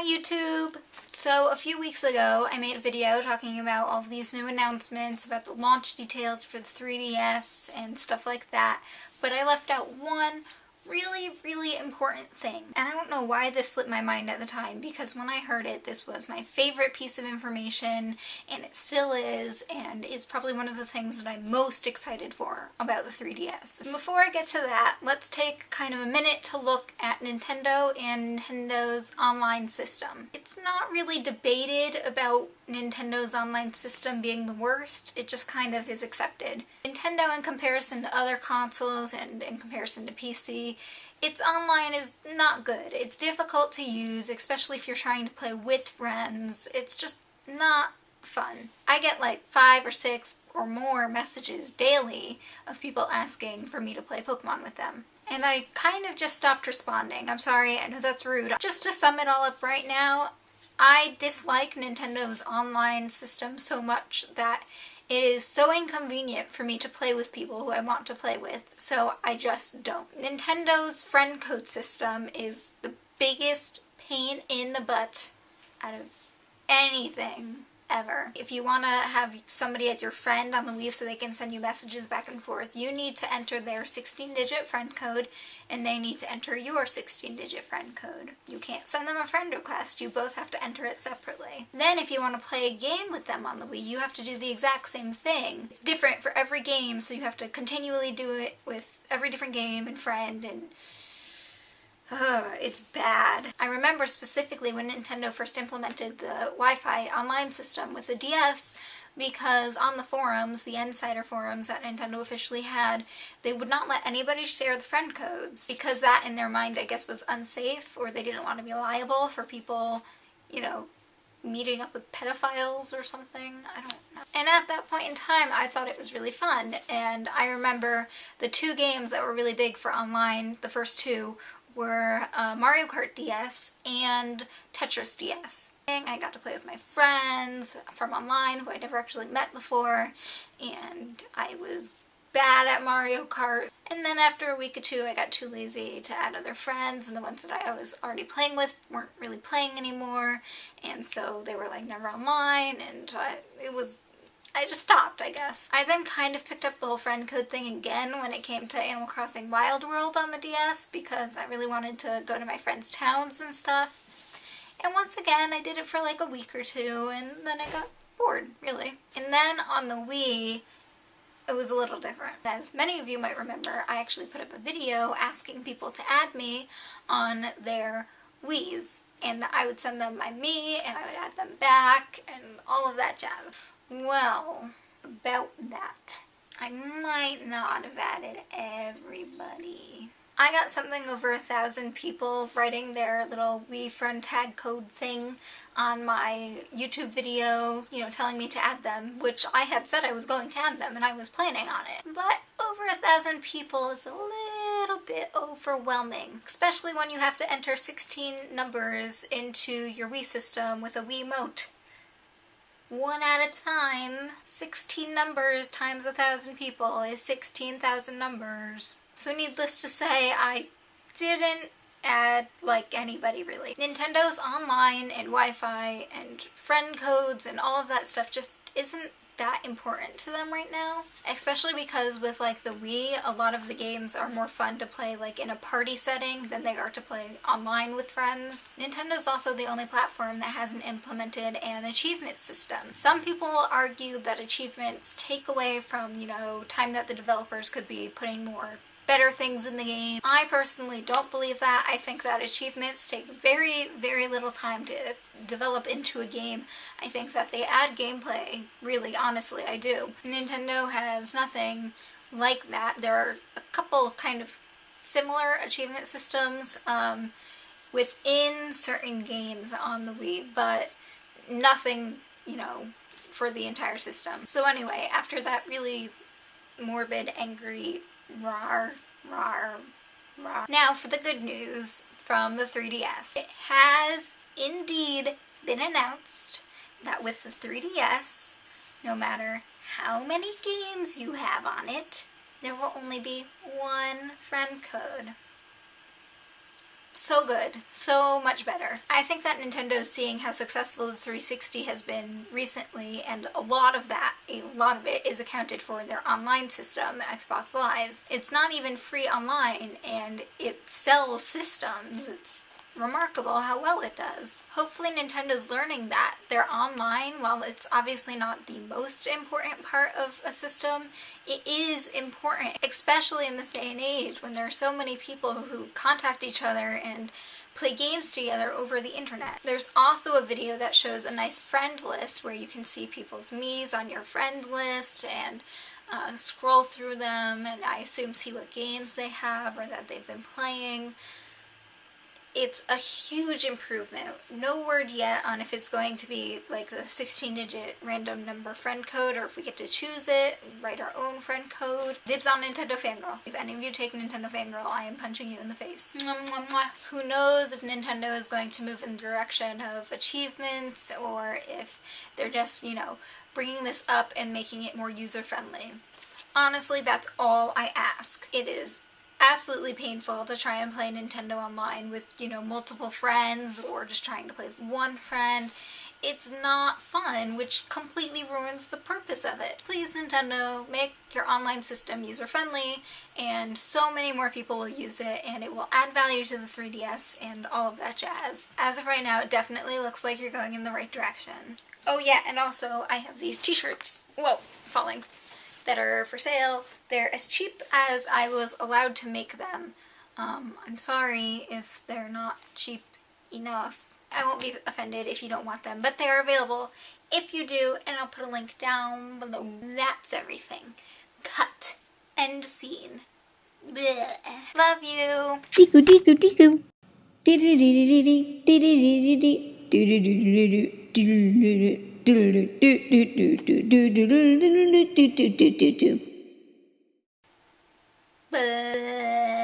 Hi YouTube! So a few weeks ago I made a video talking about all of these new announcements about the launch details for the 3DS and stuff like that, but I left out one really important thing. And I don't know why this slipped my mind at the time, because when I heard it, this was my favorite piece of information, and it still is, and it's probably one of the things that I'm most excited for about the 3DS. Before I get to that, let's take kind of a minute to look at Nintendo and Nintendo's online system. It's not really debated about Nintendo's online system being the worst, it just kind of is accepted. Nintendo, in comparison to other consoles and in comparison to PC, its online is not good. It's difficult to use, especially if you're trying to play with friends. It's just not fun. I get like 5 or 6 or more messages daily of people asking for me to play Pokemon with them. And I kind of just stopped responding. I'm sorry, I know that's rude. Just to sum it all up right now, I dislike Nintendo's online system so much that it is so inconvenient for me to play with people who I want to play with, so I just don't. Nintendo's friend code system is the biggest pain in the butt out of anything ever. If you want to have somebody as your friend on the Wii so they can send you messages back and forth, you need to enter their 16-digit friend code, and they need to enter your 16-digit friend code. You can't send them a friend request, you both have to enter it separately. Then if you want to play a game with them on the Wii, you have to do the exact same thing. It's different for every game, so you have to continually do it with every different game and friend, and it's bad. I remember specifically when Nintendo first implemented the Wi-Fi online system with the DS, because on the forums, the Insider forums that Nintendo officially had, they would not let anybody share the friend codes, because that in their mind I guess was unsafe, or they didn't want to be liable for people, you know, meeting up with pedophiles or something, I don't know. And at that point in time I thought it was really fun, and I remember the 2 games that were really big for online, the first 2, were Mario Kart DS and Tetris DS. I got to play with my friends from online who I never actually met before, and I was bad at Mario Kart. And then after a week or 2 I got too lazy to add other friends, and the ones that I was already playing with weren't really playing anymore, and so they were like never online, and I just stopped, I guess. I then kind of picked up the whole friend code thing again when it came to Animal Crossing Wild World on the DS, because I really wanted to go to my friends' towns and stuff. And once again, I did it for like a week or 2, and then I got bored, really. And then on the Wii, it was a little different. As many of you might remember, I actually put up a video asking people to add me on their Wiis, and I would send them my Mii, and I would add them back, and all of that jazz. Well, about that, I might not have added everybody. I got something over 1,000 people writing their little Wii Friend tag code thing on my YouTube video, you know, telling me to add them, which I had said I was going to add them, and I was planning on it. But over 1,000 people is a little bit overwhelming, especially when you have to enter 16 numbers into your Wii system with a Wiimote. 1 at a time. 16 numbers times 1,000 people is 16,000 numbers. So needless to say, I didn't add like anybody really. Nintendo's online and Wi-Fi and friend codes and all of that stuff just isn't that important to them right now, especially because with like the Wii, a lot of the games are more fun to play like in a party setting than they are to play online with friends. Nintendo's also the only platform that hasn't implemented an achievement system. Some people argue that achievements take away from, you know, time that the developers could be putting more better things in the game. I personally don't believe that. I think that achievements take very little time to develop into a game. I think that they add gameplay, really, honestly, I do. Nintendo has nothing like that. There are a couple kind of similar achievement systems within certain games on the Wii, but nothing, you know, for the entire system. So anyway, after that really morbid, angry rawr. Now for the good news from the 3DS. It has indeed been announced that with the 3DS, no matter how many games you have on it, there will only be one friend code. so good. So much better. I think that Nintendo's seeing how successful the 360 has been recently, and a lot of it is accounted for in their online system, Xbox Live. It's not even free online, and it sells systems. It's remarkable how well it does. Hopefully Nintendo's learning that their online, while it's obviously not the most important part of a system, it is important, especially in this day and age when there are so many people who contact each other and play games together over the internet. There's also a video that shows a nice friend list where you can see people's Miis on your friend list and scroll through them, and I assume see what games they have or that they've been playing. It's a huge improvement. No word yet on if it's going to be like the 16-digit random number friend code, or if we get to choose it, write our own friend code. Dibs on NintendoFanGirl. If any of you take NintendoFanGirl, I am punching you in the face. Mwah, mwah, mwah. Who knows if Nintendo is going to move in the direction of achievements, or if they're just, bringing this up and making it more user-friendly. Honestly, that's all I ask. It is absolutely painful to try and play Nintendo Online with, multiple friends, or just trying to play with one friend. It's not fun, which completely ruins the purpose of it. Please, Nintendo, make your online system user-friendly, and so many more people will use it, and it will add value to the 3DS and all of that jazz. As of right now, it definitely looks like you're going in the right direction. Oh yeah, and also, I have these t-shirts. Whoa, falling. That are for sale. They're as cheap as I was allowed to make them. I'm sorry if they're not cheap enough. I won't be offended if you don't want them, but they are available if you do, and I'll put a link down below. That's everything. Cut. End scene. Blech. Love you. Tiku tiku tiku. Blech.